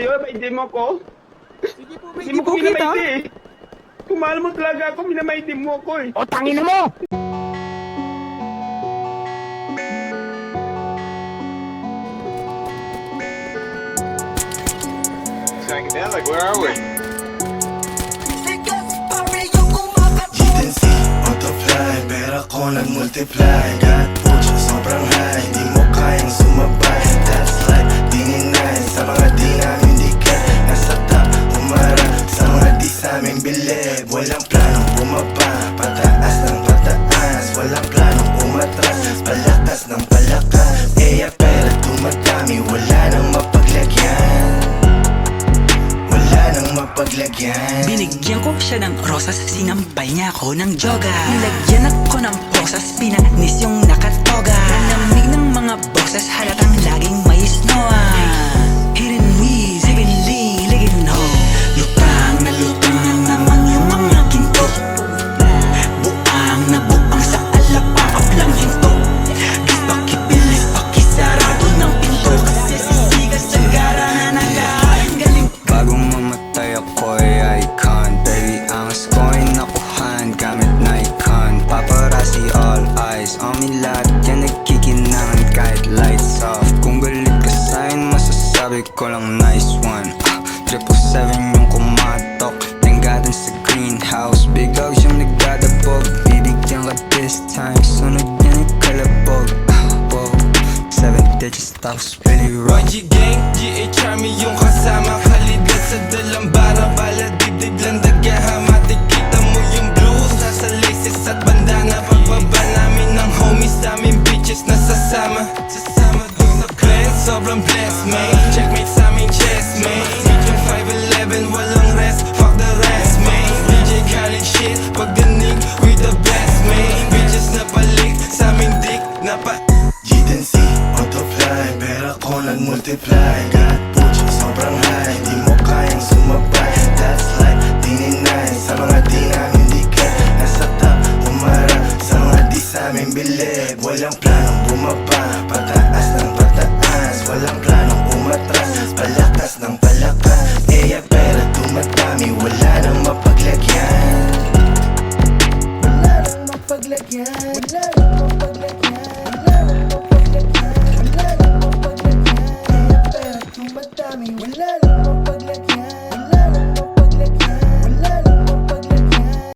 Yo, maintindihan mo ko? Sige po, Hindi mo ko minamaiti eh. Kung mahal mo talaga ako, minamaiti mo ako eh. O, tangin na mo! Psychedelic, where are we? GTNC, multiply, pera ko nag-multiply. God pucha, sobrang high, di mo kayang sumabay. That's life, dininay, sa mga di namin dikit. Nasa top, umarap, sa mga di sa aming bilib. Walang planong bumaba, pataas ng pataas. Walang planong umatras, palakas ng palakas. Kaya pera tumatami, wala nang mapaglagyan. Wala nang mapaglagyan. Binigyan ko siya ng rosas, sinampay niya ako ng joga. Nilagyan ako ng posas, pinanis yung nakatoga. Lamig ng mga boses, halatang laging may snowa. Hidden weeds, heavenly, ligin ho. Lutang na naman yung mga ginto. Buang na buang sa alapaap lang hinto. Pakipilis, pakisarado ng pinto. Kasi sisigas sa gara na nagaling galing. Bagong mamatay ako'y icon. Baby, angas ko'y nakuhan gamit Nikon. Paparazzi all eyes on me, lahat yan nagkikinangan kahit lights off. Kung galit ka sa'kin, masasabi ko lang nice one. 777 yung kumatok, tanggadan sa greenhouse. Big house yung nagdadabog, bibigyan ka this time. Sunod yan ay kalabog. Whoa, 7 digits tapos really wrong. YG Gang, GH Army yung kasama. Kalidad sa dalambara, bala dibdib lang dagaha. Matikita mo yung blues, nasa laces at bandana. Pagbaba namin ng homies, daming bitches na sasama. Sasama dun sa clan, sobrang blessed, man. Checkmate sa aming chest, man. Medium 5'11", walang rest, fuck the rest, man. DJ Khaled shit, pagdanig, we the best, man. Bitches na palik, sa aming dick, na pa GTNC, multiply, pera ko nag-multiply. God pucha, sobrang high, di mo kayang sumabay. That's life, dininay, sa mga di namin dikit. Nasa top, umarap, sa mga di sa aming bilib. Walang planong bumaba, pataas ng pataas. Walang planong umatras, palakas ng palakas. Kaya pera tumatami, wala nang mapaglagyan. Wala nang mapaglagyan.